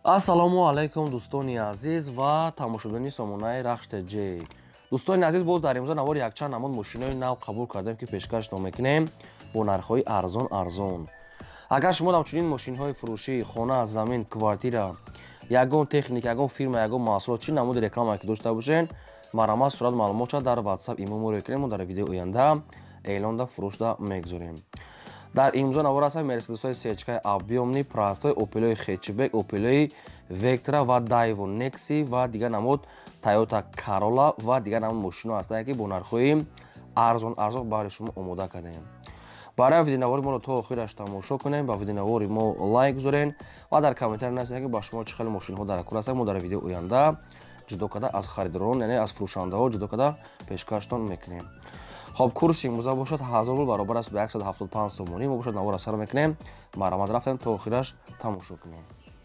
Ассалому алайкум дӯстони азиз ва тамошобини сомонаи Рахште J. Дӯстони азиз, боз дар имрӯза навори якчанд намуд мошинои нав қабул кардем, ки пешкаш мекунем бо нархҳои арзон. Агар шумо ҳамчунин мошинҳои фурӯшӣ, хона, замин, квартира, ягон техника, ягон фирма, ягон маҳсулот чӣ намуди реклама ки дошта бошен, марамат сурат маълумот шуд дар WhatsApp имо моро кунем, дар видеои оянда эълонда фурӯшда мегузорем. Дар имзо навор ҳастанд мерседесҳои сечкаи объёмни, простой, опелои хетчбек, опелои вектора ва дайво, некси ва дигар намуд Toyota Corolla ва дигар намуд мошино ҳастанд, ки бо нархҳои арзон барои шумо омода кардем. Барои видеонавори моро то охираш тамошо кунем, ба видеонавори мо лайк гузорен ва дар комментар нависед, ки ба шумо чӣ хеле мошинҳо дар кор ҳастанд. Мо дар видеои оянда ҷудо карда аз харидорон, яъне аз фурӯшандаҳо ҷудо карда пешкаштон мекунем. Хоб, курси имрӯза бошад 1000 рубл баробар аст ба 175 сомонӣ. Мо бошад навора сар мекунем, марамат рафтем то охираш тамошо кунем.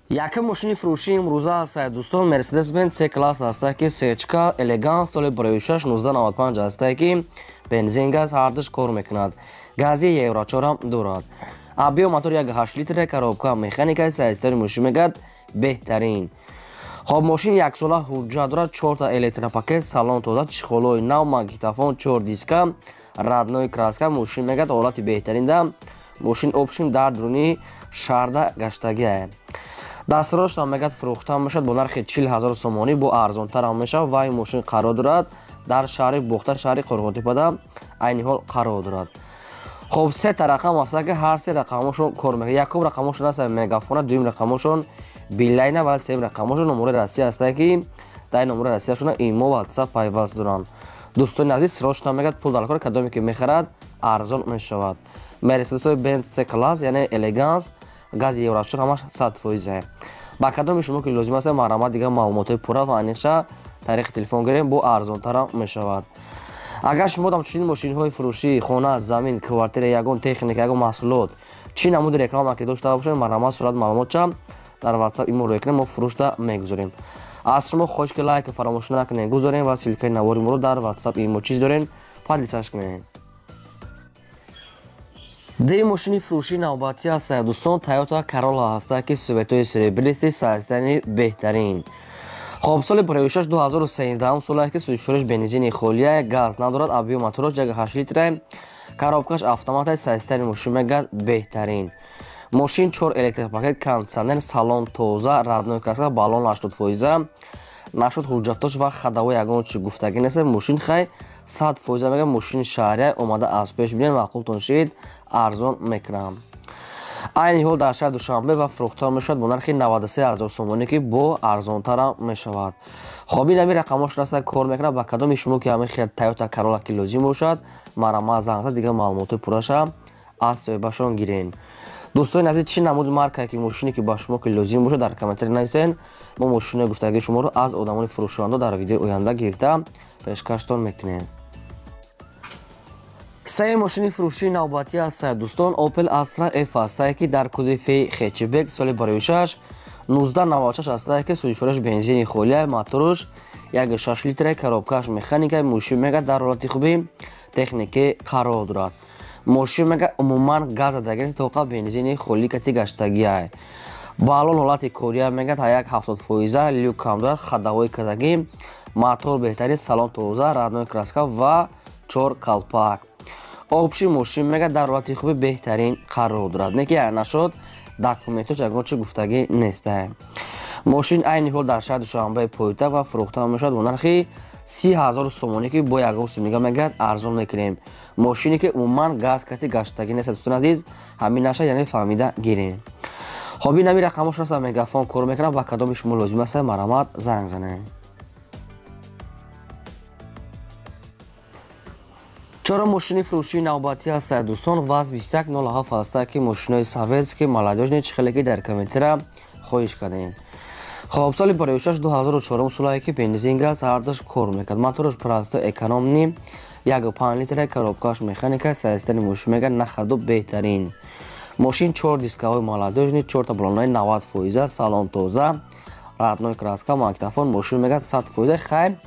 Якм мошини фурӯшии имрӯза ҳастад дӯстон, Mercedes-Benz C-класс ҳастад, ки сечка Elegance соли 6 1995 ҳастад, ки бензин газ ҳардуш кор мекунад. гази евро 4 дорад. Объём мотор 1.8 литр, коробка механика, сайзтори мошин мегӯяд беҳтарин. Хоб, мошин яксола ҳуҷҷат дорад, 4 та электропакет, салон тоза, чихолҳои нав, магнитофон, 4 диска, раднои краска, мошин мегӯяд ҳолати беҳтаринда. Мошин опшн дар дуруни шарда гаштагиае. Дастрош мегӯяд фурӯхта мешавад бо нархи 40 000 сомонӣ, бо арзонтар мешавад ва ин мошин қарор дорад дар шаҳри Бухта, шаҳри Қорғотепада айни ҳол қарор дорад. Хоб, се та рақам ҳастад, ки ҳар се рақамошон кор мекунад. Якум рақамошон ҳастад мегафона, дуюм рақамошон Билайна ва сеюм рақамошон номури Россия ҳастад, ки дар номури Россияшона имо WhatsApp пайваст доранд. Дӯстони азиз, срочно мегӯяд пул дар кор, кадоме ки мехарад арзон мешавад. Mercedes-ҳои Benz C-класс, яъне Elegance, гази евро 4 ҳамаш 100%. ба кадоми шумо ки лозим аст маълумот дигар маълумоти пурра ва аниша тариқи телефон гирем, бо арзонтара мешавад. Агар шумо ҳамчунин мошинҳои фурӯшӣ, хона, замин, квартира, ягон техника, ягон маҳсулот чӣ намуди реклама ки дошта бошед, марамат сурат маълумотша дар WhatsApp имо рӯй кунем, мо фурӯшда мегузорем. Аз шумо хоҳиш ки лайк фаромӯш накунед, гузорем ва силкаи навори моро дар WhatsApp имо чиз дорем, подлисаш кунед. Ди мошини фурӯшии навбатӣ ҳастад дӯстон, Toyota Corolla ҳастад, ки суветҳои серебристи сайзтани беҳтарин. Хоб, соли 6 2013 солае, ки 34 бензини холия, газ надорад, объём моторош 1.8 литр, коробкаш автомат аст, сайзтани мошин мегӯяд беҳтарин. Мошин 4 электропакет, кондитсионер, салон тоза, раднои краска, баллон 80%, нашуд ҳуҷҷатош ва хадаво ягон чӣ гуфтагӣ нест. Мошин хай 100% мегӯяд мошини шаҳрия омада аз пеш бинед, маъқултон шид, арзон мекунам. айни ҳол дар шаҳри Душанбе ва фурӯхта мешавад бо нархи 93 000 сомонӣ, ки бо арзонтара мешавад. Хоб, ин ҳами рақамош ҳастад кор мекунад. Ба кадоми шумо ки ҳамин хел Toyota Corolla ки лозим бошад, марамат занг зад, дигар маълумоти пурраша аз соҳибашон гирен. Дӯстони азиз, чӣ намуди маркае ки мошине ки ба шумо ки лозим бошад, дар комментари нависен. Мо мошинои гуфтагии шуморо аз одамони фурӯшанда дар видеои оянда гирифта пешкаштон мекунем. Се мошини фурӯшии навбатӣ ҳастад дӯстон, Opel Astra F ҳастад, ки дар кузови хетчбек соли 6 1996 ҳастад, ки 34 бензини холия, моторош 1.6 литр, коробкаш механика, мошин мегӯяд дар ҳолати хубӣ техникӣ қарор дорад. Мошин мегӯяд умуман газ дагир тоқа бензини холӣ кати гаштагиае. Баллон ҳолати кория мегӯяд 70%, люкам дорад, хадавои казагӣ, мотор беҳтарин, салон тоза, раднои краска ва 4 қалпак. Опши мошин мегӯяд дар ҳолати хуби беҳтарин қарор дорад, не ки нашуд документош ягон чӣ гуфтагӣ нестае. Мошин айни ҳол дар шаҳри Душанбе пойтахт ва фурӯхта мешавад бо нархи 30 000 сомонӣ, ки бо ягон сумига мегӯяд арзон мекунем. Мошине ки умуман газ кати гаштагӣ нест. дӯстони азиз, ҳамин наша яъне фаҳмида гирем. хоб, ин ҳами рақамош ҳастад мегафон кор мекунад. ба кадоми шумо лозим аст марамат занг занед. чора мошини фурӯшии навбатӣ ҳастад дӯстон, ВАЗ 2107 ҳастад, ки мошинои советски, молодёжни чӣ хеле ки дар комментара хоҳиш кардем. Хоб, соли 6 2004 солае, ки бензин газ ҳардуш кор мекард. Моторош простой экономни 1.5 литр, коробкаш механика, сайзтани мошин мегӯяд нахаду беҳтарин. Мошин 4 дискаҳои молодёжни, 4 та баллонҳои 90%, салон тоза, раднои краска, магнитофон, мошин мегӯяд 100%. хай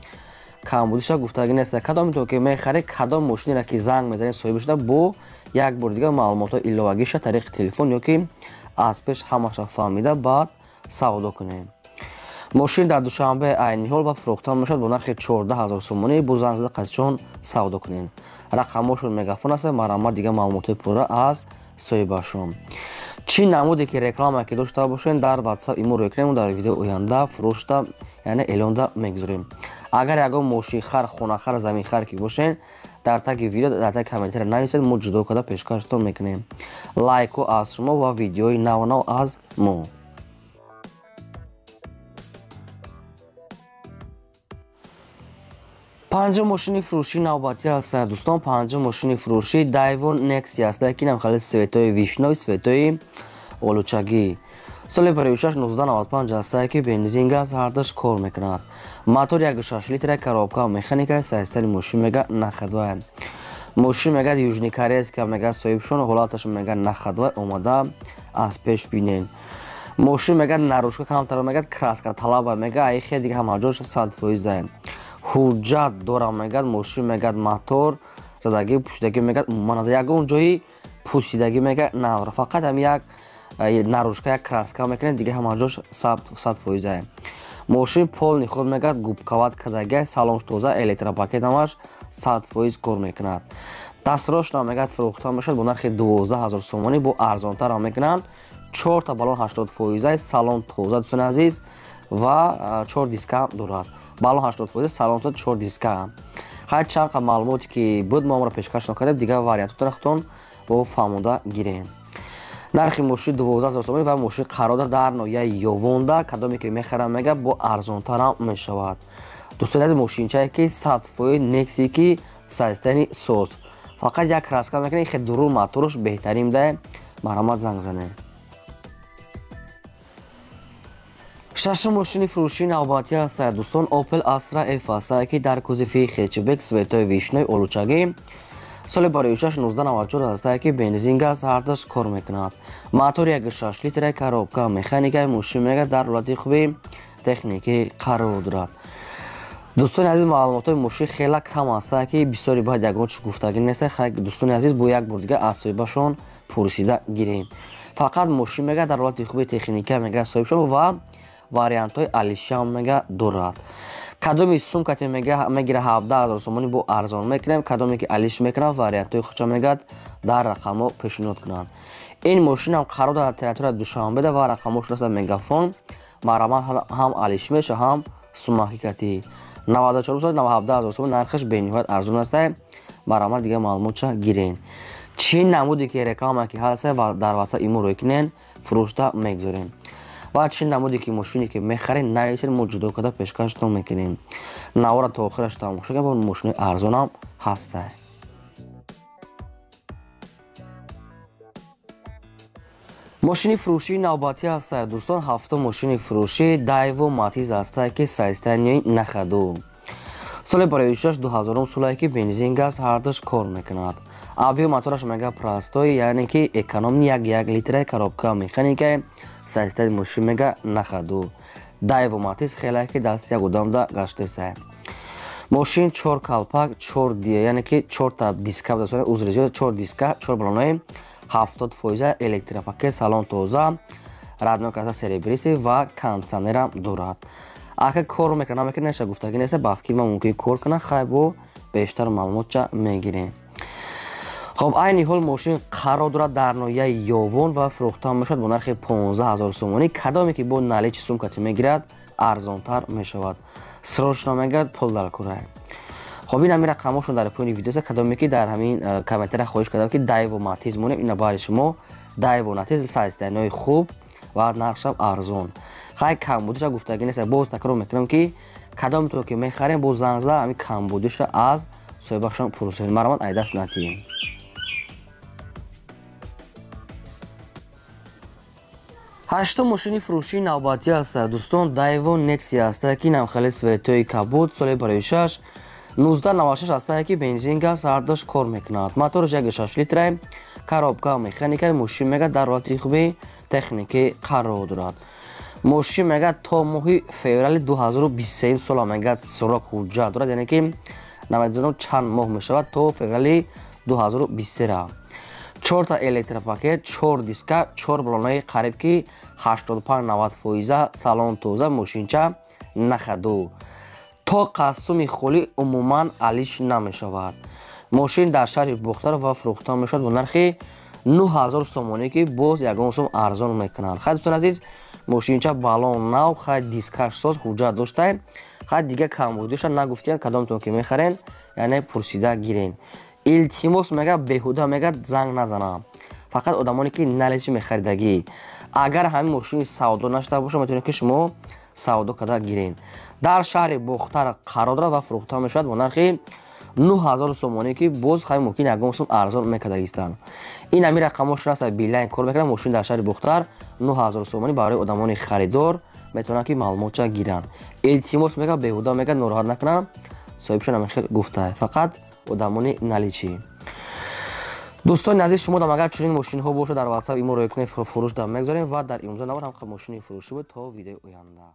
камбудиша гуфтагӣ нест. Кадометон ки мехаред, кадом мошинеро ки занг мезанед соҳибашуда, бо як бор дигар маълумотҳои иловагиша тариқи телефон ё ки аз пеш ҳамаша фаҳмида баъд савдо кунем. ماشین در دوشنبه عینی حال و فروختن میشد با نرخ 14000 سومانی. با زنگ زده قطعاً سودا کنین. رقمشون مگافون است. مرامت دیگه معلومات پوره از صاحبشون. چی نمودی که رکلام که داشته باشین در واتساپ ایمو رو کنیم در ویدیو آینده فروش یعنی اعلان دا میگذاریم. اگر یگان ماشین خر خونه خر زمین خر کی باشین در تگ ویدیو در تگ کامنتر نویسید ما جدا کده پیشکشتون میکنیم. لایک و از شما و ویدیوی نو از ما. پنجم ماشین فروشی نوبتی است دوستان. پنجم ماشین فروشی دایوون نکسی است که نمیخواد سویتای ویشنوی سویتای اولوچگی سال پرویشش 1995 است که بنزین گاز هردش کار میکند. موتور 1.6 لیتر کارابکا مکانیک سایستانی ماشین میگه نخدوه. ماشین میگه یوجنی کاری است که میگه صاحبشون حالتش میگه نخدوه اومده از پیش بینین. ماشین میگه نروشکا کمتر میگه کراسکا طلب میگه ای خیلی دیگه هماجوش 100% داره. حجت دارم میگه ماشین میگه موتور زدگی پوشیدگی میگه عموما یک اون جایی پوشیدگی میگه نه فقط هم یک نروشکا یک کراسکا میکنه دیگه هماجوش 100% داره. ماشین پول خود میگه گوبکوات کدگی سالونش توزه الکتروپاکت همش 100% کار میکند. دستروش نمیگه فروخته میشد با نرخ 12000 سومانی. با ارزان تر هم میکنن 4 تا بالون 80% سالن توزه دوستان عزیز و 4 دیسک دارد. بالون 80% سالن توزه 4 دیسک. خیلی چند معلوماتی که بود ما را پیشکش نکردیم دیگه واریانت ترختون و فهموده گیریم. نرخ ماشین 12000 سومانی و ماشین قرار در نوعیه یووندا کدامی که میخرم میگه با ارزان تر هم میشود. دوستان از ماشین چه که 100% نکسی که سایستانی سوز فقط یک کراسکا میکنه خیلی درون موتورش بهترین ده مرامت زنگ زنه. ششم ماشین فروشی نوبتی است دوستان. اوپل آسترا اف است که در کوزیفی خیچبک سویتای ویشنوی اولوچگی سال پرویشش 1994 است که بنزین گاز هردش کار میکند. موتور 1.6 لیتر کارابکا مکانیک ماشین میگه در حالت خوبی تکنیکی قرار دارد. دوستان عزیز معلومات ماشین خیلی کم است که بسیاری باید یگان چه گفتگی نیست. خیلی دوستان عزیز با یک بار دیگه از صاحبشون پرسیده گیریم. فقط ماشین میگه در حالت خوبی تکنیکی میگه صاحبشون و واریانت های الیشام میگه دارد. کدومی سومکتی میگیره 17000 سومانی با ارزان میکنیم. کدومی که الیش میکنه واریانت های خودش میگه در رقم پیشنهاد کنن. این ماشین هم قرار در تریتور دوشنبه و رقمش رسد مگافون مرامت هم الیش میشه هم سوماکیکتی 94 97000 سومانی نرخش به نهایت ارزان است. مرامت دیگه معلومات چه گیرین. چی نمودی که رقم کی هست و در واتساپ ایمو رو کنین فروشته میگذاریم. و چی نمودی که ماشینی که میخرین نویسید ما جدا کده پیشکشتون میکنیم. نوارا تا آخرش تماشا کنید با ماشین ارزان هم هسته. ماشین فروشی نوبتی است دوستان. هفته ماشین فروشی دایوو ماتیز است که سایستانی نخدو سال پرویشش 2000 سالی که بنزین گاز هردش کار میکند. آبی موتورش میگه پراستوی یعنی که اکونومی 1 لیتر کارابکا مکانیک سایستانی ماشین میگه نخدو. دایوو ماتیز خیلی که دست یک گودام دا گشته است. ماشین 4 کالپاک 4 یعنی که 4 تا دیسک داره عذر 4 دیسک 4 بالونای 70% الکتروپاکت سالن توزه رادیو کاسا سریبریسی و کانسانر دارد. اگه کار میکنه نشه گفتگی نیست بافکی ما ممکن کار کنه خیلی بیشتر معلومات چه میگیریم. خب عین حال ماشین قرار دارد در نوعیه یوون و فروخته میشد با نرخ 15000 سومانی. کدامی که با نالی چی سومکتی میگیرد ارزان تر میشود. سروش نمیگرد پول در کره. خب این همین رقمشون در پایین ویدیو است. کدامی که در همین کامنتر خواهش کردم که دایوو ماتیز مونه اینا برای شما دایوو ماتیز سایستانی خوب و نرخش ارزان. خیلی کم بودش گفتگی نیست. باز تکرار میکنم که کدام تو که میخریم با زنگ زده همین کم بودش از صاحبشون پروسه مرامت ایداس نتیم. هشتم ماشین فروشی نوبتی است دوستان. دایوو نکسی است که نمخلی سویتوی کبود سال پرویشش 1996 است که بنزین گاز هردش کار میکند. موتورش 1.6 لیتر کارابکا مکانیک ماشین میگه در حالت خوبی تکنیکی قرار دارد. ماشین میگه تا ماه فوریه 2023 سال میگه سراغ حجت دارد یعنی که نمیدونم چند ماه میشود تا فوریه 2023. 4 та электропакет, 4 диска, 4 балонаи қариб ки 85-90% салон тоза, мошинча нахаду. То қассуми холӣ умуман алиш намешавад. мошин дар шаҳри бухтар ва фурӯхта мешавад бо нархи 9000 сомонӣ ки боз ягон сум арзон мекунанд. хай дӯстон азиз, мошинча балон нав, хай дискаш соз ҳуҷҷат доштаем. хай дига камбудиша нагуфтиянд кадомтон ки мехарен, яъне пурсида гирен. илтимос мега беҳуда мега занг назанам. фақат одамоне ки наличи мехаридагӣ. агар ҳамин мошини савдо нашуда боша, метавонед ки шумо савдо карда гирен. дар шаҳри бухтар қарор дорад ва фурӯхта мешавад бо нархи 9000 сомонӣ ки боз хай мумкин ягон сум арзон мекардагистанд. ин ҳамин рақамошон аст билайн кор мекардам. мошин дар шаҳри бухтар 9000 сомонӣ барои одамони харидор метавонанд ки маълумотша гиранд. илтимос мега беҳуда мега нороҳат накунанд. соҳибшон ҳамин гуфта фақат одамони наличӣ. дӯстони азиз, шумо дам агар чунин мошинҳо бошад дар WhatsApp имо роя кунед, фурӯш дам мегзорем ва дар имзо навор ҳам мошини фурӯшӣ буд. то видеои оянда.